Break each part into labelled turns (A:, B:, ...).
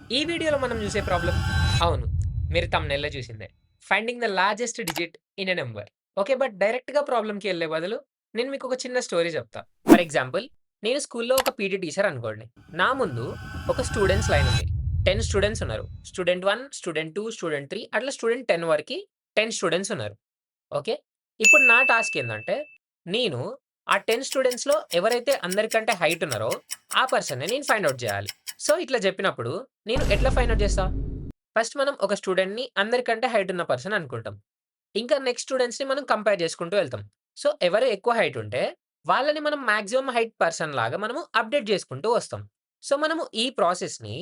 A: ఈ వీడియోలో మనం చూసే ప్రాబ్లమ్ అవును. మీరు థంబ్‌నెయిల్‌లో చూసిందే. Finding the largest digit in a number. Okay. But డైరెక్ట్‌గా ప్రాబ్లమ్‌కి ఎళ్ళే బదులు నేను మీకొక చిన్న స్టోరీ చెప్తా. ఫర్ ఎగ్జాంపుల్ నేను స్కూల్‌లో ఒక పీటీ టీచర్ అనుకోండి. నా ముందు ఒక స్టూడెంట్స్ లైన్ ఉంది. 10 స్టూడెంట్స్ ఉన్నారు. స్టూడెంట్ 1, స్టూడెంట్ 2, స్టూడెంట్ 3 అట్లా స్టూడెంట్ 10 వరకి 10 స్టూడెంట్స్ ఉన్నారు. ఓకే. ఇప్పుడు నా టాస్క్ ఏందంటే నేను ఆ 10 స్టూడెంట్స్‌లో ఎవరైతే అందరికంటే హైట్ ఉన్నారో ఆ పర్సన్‌ని నేను ఫైండ్ ఔట్ చేయాలి. సో, ఇట్లా చెప్పినప్పుడు నేను ఎట్లా ఫైండ్ ఔట్ చేస్తా? ఫస్ట్ మనం ఒక స్టూడెంట్‌ని అందరికంటే హైట్ ఉన్న పర్సన్ అనుకుంటాం. ఇంకా నెక్స్ట్ స్టూడెంట్స్‌ని మనం కంపేర్ చేసుకుంటూ వెళ్తాం. సో, ఎవరు ఎక్కువ హైట్ ఉంటే వాళ్ళని మనం మాక్సిమం హైట్ పర్సన్ లాగా మనము అప్‌డేట్ చేసుకుంటూ వస్తాం. సో, మనము ఈ ప్రాసెస్‌ని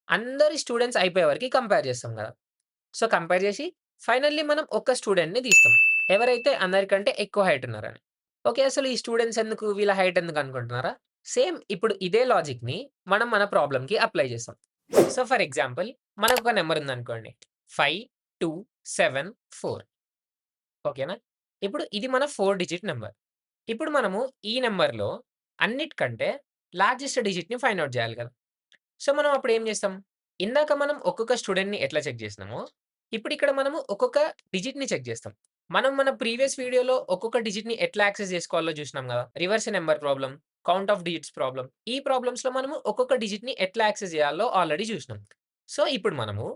A: అందరి స్టూడెంట్స్ అయిపోయే వరకి కంపేర్ చేస్తాం గదా! సో, కంపేర్ చేసి ఫైనల్లీ మనం ఒక స్టూడెంట్‌ని తీస్తాం. ఎవరైతే అందరికంటే ఎక్కువ హైట్ ఉన్నారని. ఓకే. అసలు ఈ స్టూడెంట్స్ ఎందుకు? వీళ్ళ హైట్ ఎందుకు అనుకుంటున్నారా? సేమ్ ఇప్పుడు ఇదే లాజిక్‌ని మనం మన ప్రాబ్లమ్‌కి అప్లై చేస్తాం. సో, ఫర్ ఎగ్జాంపుల్ మనకొక నంబర్ ఉందనుకోండి. 5, 2, 7, 4 ఓకేనా? ఇప్పుడు ఇది మన 4 డిజిట్ నంబర్. ఇప్పుడు మనము ఈ నంబర్‌లో అన్నిటికంటే లార్జెస్ట్ డిజిట్‌ని ఫైండ్ ఔట్ చేయాలి కదా! సో, మనం అప్పుడు ఏం చేస్తాం? ఇందాక మనం ఒక్కొక్క స్టూడెంట్‌ని ఎట్లా చెక్ చేసినామో, ఇప్పుడిక్కడ మనము ఒక్కొక్క డిజిట్‌ని చెక్ చేస్తాం. మనం మన ప్రీవియస్ వీడియోలో ఒక్కొక్క డిజిట్‌ని ఎట్లా యాక్సెస్ చేసుకోవాలో చూసినాం గదా! Reverse number problem, count of digits problem. ఈ ప్రాబ్లమ్స్‌లో మనము ఒక్కొక్క డిజిట్‌ని ఎట్లా యాక్సెస్ చేయాలో ఆల్రెడీ చూసినాం. సో, ఇప్పుడు మనము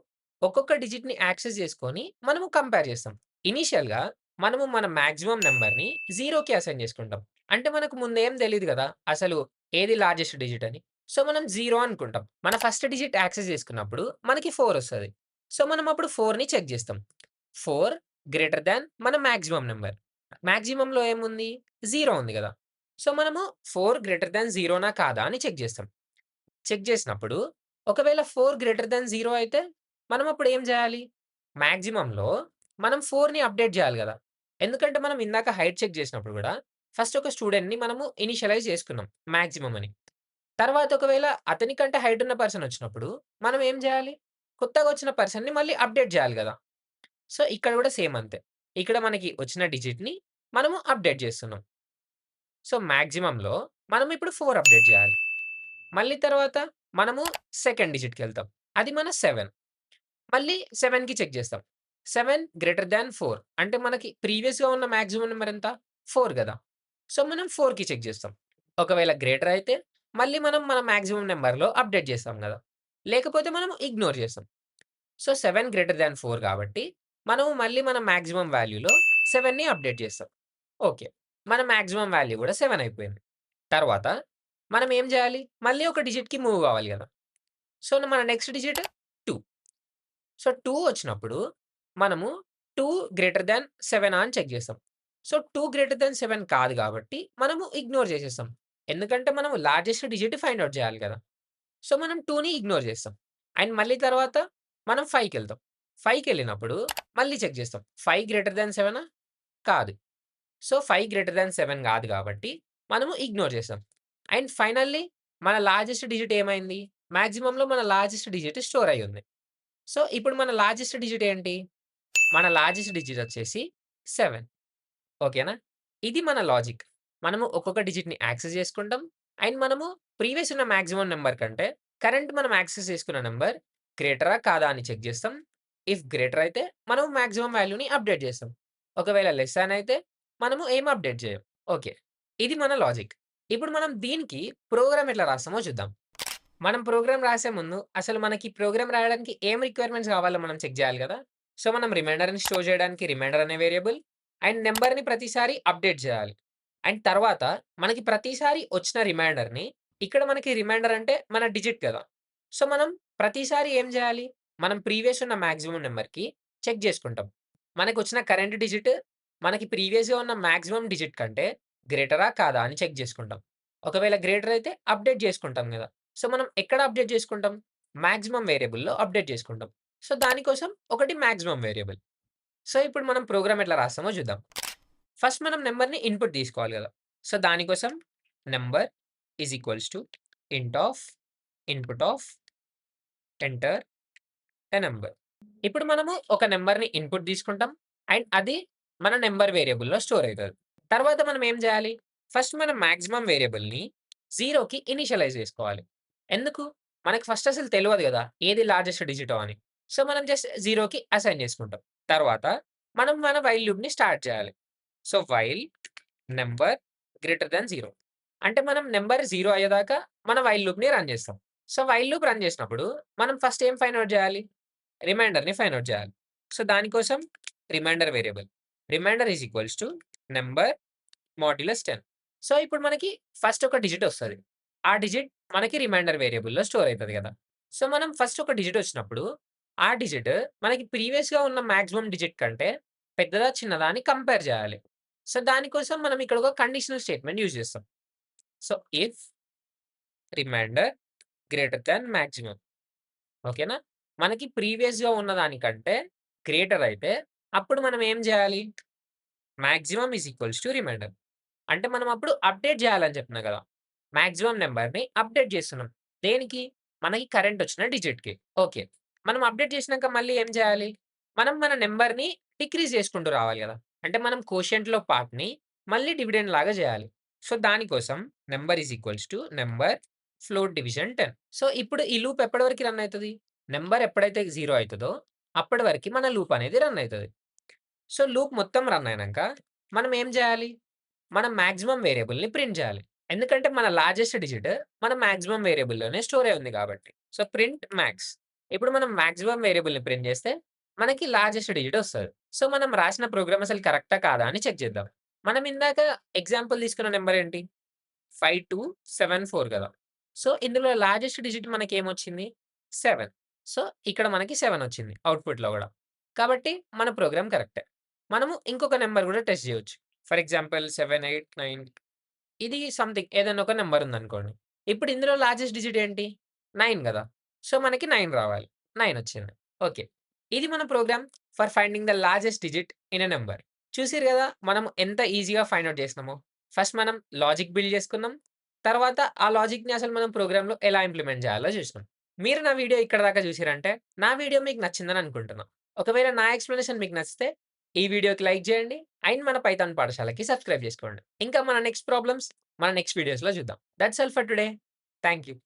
A: ఒక్కొక్క డిజిట్‌ని యాక్సెస్ చేసుకొని మనము కంపేర్ చేస్తాం. ఇనీషియల్‌గా మనము మన మాక్సిమం నంబర్‌ని 0కి అసైన్ చేసుకుంటాం. అంటే మనకు ముందేం తెలీదు గదా! అసలు ఏది లార్జెస్ట్ డిజిట్ అని. సో, మనం 0 అనుకుంటాం. మన ఫస్ట్ డిజిట్ యాక్సెస్ చేసుకున్నప్పుడు మనకి 4 వస్తది. సో, మనం అప్పుడు 4ని చెక్ జేస్తాం. 4 గ్రేటర్ థాన్ మన మాక్సిమం నంబర్. మాక్సిమంలో ఏముంది? 0 ఉంది గదా! సో, మనము 4 గ్రేటర్ థాన్ 0నా కాదా అని చెక్ జేస్తాం. చెక్ జేసినప్పుడు ఒకవేళ 4 గ్రేటర్ థాన్ 0 అయితే మనం అప్పుడు ఏం జేయాలి? మాక్సిమంలో మనం 4ని అప్‌డేట్ జేయాలి గదా! ఎందుకంటే మనం ఇందాక హైట్ చెక్ జేసినప్పుడు గూడా ఫస్ట్ ఒక స్టూడెంట్‌ని మనము ఇనిషియలైజ్ చేసుకున్నాం మాక్సిమం అని. తర్వాత ఒకవేళ అతని కంటే హైట్ ఉన్న పర్సన్ వచ్చినప్పుడు, మనం ఏం జేయాలి? కొత్తగా వచ్చిన పర్సన్‌ని మళ్ళీ అప్‌డేట్ జేయాలి గదా! సో, ఇక్కడ గూడా సేమ్ అంతే. ఇక్కడ మనకి వచ్చిన డిజిట్‌ని మనము అప్‌డేట్ జేస్తున్నాం. సో, మాక్సిమంలో మనం ఇప్పుడు 4 అప్‌డేట్ జేయాలి. మళ్ళీ తర్వాత మనము సెకండ్ డిజిట్‌కెళ్తాం. అది మన 7. మళ్ళీ 7కి చెక్ జేస్తాం. 7 గ్రేటర్ థాన్ 4 అంటే మనకి ప్రీవియస్‌గా ఉన్న మాక్సిమం నంబర్ ఎంత? 4 గదా! సో, మనం 4కి చెక్ జేస్తాం. ఒకవేళ గ్రేటర్ అయితే మళ్ళీ మనం మన మాక్సిమం నంబర్‌లో అప్‌డేట్ చేస్తాం గదా! లేకపోతే మనం ఇగ్నోర్ చేస్తాం. సో, 7 గ్రేటర్ థాన్ 4 కాబట్టి మనము మళ్ళీ మన మాక్సిమం వాల్యూలో 7ని అప్‌డేట్ చేస్తాం. ఓకే. మన మాక్సిమం వాల్యూ గూడా 7 అయిపోయింది. తర్వాత మనం ఏం జేయాలి? మళ్ళీ ఒక డిజిట్‌కి మూవ్ గావాలి గదా! సో, మన నెక్స్ట్ డిజిట్ 2. సో, 2 వచ్చినప్పుడు మనము 2 గ్రేటర్ థాన్ 7ఆ అని చెక్ చేస్తాం. సో, 2 గ్రేటర్ థాన్ 7 కాదు కాబట్టి మనము ఇగ్నోర్ చేసేస్తాం. ఎందుకంటే మనము లార్జెస్ట్ డిజిట్ ఫైండ్ ఔట్ చేయాలి కదా! సో, మనం 2ని ఇగ్నోర్ చేస్తాం. అండ్ మళ్ళీ తర్వాత మనం 5కెళ్తాం. 5కెళ్ళినప్పుడు మళ్ళీ చెక్ చేస్తాం. 5 గ్రేటర్ థాన్ 7ఆ? కాదు. సో, 5 గ్రేటర్ థాన్ 7 కాదు కాబట్టి మనము ఇగ్నోర్ చేసాం. అండ్ ఫైనల్లీ మన లార్జెస్ట్ డిజిట్ ఏమైంది? మాక్సిమంలో మన లార్జెస్ట్ డిజిట్ స్టోర్ అయ్యుంది. సో, ఇప్పుడు మన లార్జెస్ట్ డిజిట్ ఏంటి? మన లార్జెస్ట్ డిజిట్ వచ్చేసి 7 ఓకేనా? ఇది మన లాజిక్. మనము ఒక్కొక్క డిజిట్‌ని యాక్సెస్ చేసుకుంటాం. అండ్ మనము ప్రీవియస్ ఉన్న మాక్సిమం నంబర్ కంటే కరెంట్ మనం యాక్సెస్ చేసుకున్న నంబర్ గ్రేటరా? కాదా? అని చెక్ చేస్తాం. ఇఫ్ గ్రేటర్ అయితే మనం మాక్సిమం వాల్యూని అప్‌డేట్ చేస్తాం. ఒకవేళ లెస్ థాన్ అయితే మనము ఏమి అప్‌డేట్ చేయం. ఓకే. ఇది మన లాజిక్. ఇప్పుడు మనం దీనికి ప్రోగ్రామ్ ఎట్లా రాస్తామో చూద్దాం. మనం ప్రోగ్రామ్ రాసే ముందు అసలు మనకి ప్రోగ్రామ్ రాయడానికి ఏం రిక్వైర్మెంట్స్ కావాలో మనం చెక్ చేయాలి గదా! సో, మనం రిమైండర్‌ని స్టోర్ చేయడానికి రిమైండర్ అనే వేరియబుల్ అండ్ నంబర్‌ని ప్రతిసారి అప్‌డేట్ చేయాలి. అండ్ తర్వాత మనకి ప్రతిసారి వచ్చిన రిమైండర్‌ని ఇక్కడ మనకి రిమైండర్ అంటే మన డిజిట్ గదా! సో, మనం ప్రతిసారి ఏం జేయాలి? మనం ప్రీవియస్ ఉన్న మాక్సిమం నంబర్‌కి చెక్ జేసుకుంటాం. మనకొచ్చిన కరెంట్ డిజిట్ మనకి ప్రీవియస్‌గా ఉన్న మాక్సిమం డిజిట్ కంటే గ్రేటరా? కాదా? అని చెక్ జేసుకుంటాం. ఒకవేళ గ్రేటర్ అయితే అప్‌డేట్ జేసుకుంటాం గదా! సో, మనం ఎక్కడ అప్‌డేట్ జేసుకుంటాం? మాక్సిమం వేరియబుల్‌లో అప్‌డేట్ జేసుకుంటాం. సో, దానికోసం ఒకటి మాక్సిమం వేరియబుల్. సో, ఇప్పుడు మనం ప్రోగ్రామ్ ఎట్లా రాస్తామో చూద్దాం. ఫస్ట్ మనం నంబర్‌ని ఇన్‌పుట్ తీసుకోవాలి గదా! సో, దానికోసం నంబర్ ఈజ్ ఈక్వల్స్ టు ఇంట్ of input of enter a number. ఇప్పుడు మనము ఒక నంబర్‌ని ఇన్‌పుట్ తీసుకుంటాం. అండ్ అది మన నంబర్ వేరియబుల్‌లో స్టోర్ అయితది. తర్వాత మనం ఏం జేయాలి? ఫస్ట్ మన మాక్సిమం వేరియబుల్‌ని 0కి ఇనిషియలైజ్ జేసుకోవాలి. ఎందుకు? మనకి ఫస్ట్ అసలు తెలవదు గదా! ఏది లార్జెస్ట్ డిజిటో అని. సో, మనం జస్ట్ 0కి అసైన్ చేసుకుంటాం. తర్వాత మనం మన వైల్ లూప్‌ని స్టార్ట్ చేయాలి. So, while number greater than 0 అంటే మనం నంబర్ 0 అయ్యేదాకా మన వైల్ లూప్‌ని రన్ చేస్తాం. సో, వైల్ లూప్ రన్ చేసినప్పుడు మనం ఫస్ట్ ఏం ఫైండ్ ఔట్ చేయాలి? రిమైండర్‌ని ఫైండ్ ఔట్ చేయాలి. సో, దానికోసం remainder variable. Remainder is equals to number modulus 10. So, ఇప్పుడు మనకి ఫస్ట్ ఒక డిజిట్ ఒస్తది. ఆ డిజిట్ మనకి రిమైండర్ వేరియబుల్‌లో స్టోర్ అయితది గదా! సో, మనం ఫస్ట్ ఒక డిజిట్ ఒచ్చినప్పుడు, ఆ డిజిట్ మనకి ప్రీవియస్‌గా ఉన్న మాక్సిమం డిజిట్ కంటే పెద్దదా? చిన్నదా? అని కంపేర్ జేయాలి. సో, దానికోసం మనం ఇక్కడ ఒక కండిషనల్ స్టేట్‌మెంట్ యూజ్ జేస్తాం. So, if remainder greater than maximum ఓకేనా? మనకి ప్రీవియస్‌గా ఉన్న దానికంటే గ్రేటర్ అయితే అప్పుడు మనం ఏం జేయాలి? Maximum is equals to remainder. అంటే మనం అప్పుడు అప్డేట్ జేయాలని చెప్పినా గదా! మాక్సిమం నంబర్‌ని అప్డేట్ జేస్తున్నాం. దేనికి? మనకి కరెంట్ వచ్చిన డిజిట్‌కి. ఓకే. మనం అప్డేట్ చేసినాక మళ్ళీ ఏం జేయాలి? మనం మన నంబర్‌ని డిక్రీజ్ చేసుకుంటూ రావాలి గదా! అంటే మనం కోషియంట్‌లో పార్ట్‌ని మళ్ళీ డివిడెండ్ లాగా జేయాలి. సో, దానికోసం number is equals to number float division 10. So, ఇప్పుడు ఈ లూప్ ఎప్పటి వరకి రన్ అయితది? నంబర్ ఎప్పుడైతే 0 అయితదో అప్పటి వరకి మన లూప్ అనేది రన్ అయితది. సో, లూప్ మొత్తం రన్ అయినంక మనం ఏం జేయాలి? మనం మాక్సిమం వేరియబుల్‌ని ప్రింట్ జేయాలి. ఎందుకంటే మన లార్జెస్ట్ డిజిట్ మన మాక్సిమం వేరియబుల్‌లోనే స్టోర్ అయి ఉంది గాబట్టి. So, print max. ఇప్పుడు మనం మాక్సిమం వేరియబుల్‌ని ప్రింట్ జేస్తే మనకి లార్జెస్ట్ డిజిట్ ఒస్తది. సో, మనం రాసిన ప్రోగ్రామ్ అసలు కరెక్టా? కాదా? అని చెక్ జేద్దాం. మనం ఇందాక ఎగ్జాంపుల్ తీసుకున్న నంబర్ ఏంటి? 5274 గదా! సో, ఇందులో లార్జెస్ట్ డిజిట్ మనకేమొచ్చింది? 7. సో, ఇక్కడ మనకి 7 ఒచ్చింది అవుట్‌పుట్‌లో గూడా. కాబట్టి మన ప్రోగ్రామ్ కరెక్టే. మనము ఇంకొక నంబర్ గూడా టెస్ట్ జేయొచ్చు. ఫర్ ఎగ్జాంపుల్ 7, 8, 9 ఇది సంథింగ్ ఏదైనా ఒక నంబర్ ఉందనుకోండి. ఇప్పుడు ఇందులో లార్జెస్ట్ డిజిట్ ఏంటి? 9 గదా! సో, మనకి 9 రావాలి. 9 ఒచ్చింది. ఓకే. ఇది మన program for finding the largest digit in a number. చూసిర్రు గదా! మనం ఎంత ఈజీగా ఫైండ్ ఔట్ జేసినామో. ఫస్ట్ మనం లాజిక్ బిల్డ్ జేసుకున్నాం. తర్వాత ఆ లాజిక్‌ని అసలు మనం ప్రోగ్రామ్‌లో ఎలా ఇంప్లిమెంట్ జేయాలో జూసినాం. మీరు నా వీడియో ఇక్కడి దాకా జూసిర్రంటే, నా వీడియో మీకు నచ్చిందని అనుకుంటున్నా. ఒకవేళ నా ఎక్స్‌ప్లనేషన్ మీకు నచ్చితే, ఈ వీడియోకి లైక్ జేయండి. అండ్ మన పైథాన్ పాఠశాలకి సబ్‌స్క్రైబ్ జేసుకోండి. ఇంకా మన నెక్స్ట్ ప్రాబ్లమ్స్ మన నెక్స్ట్ వీడియోస్‌లో జూద్దాం. That's all for today. Thank you.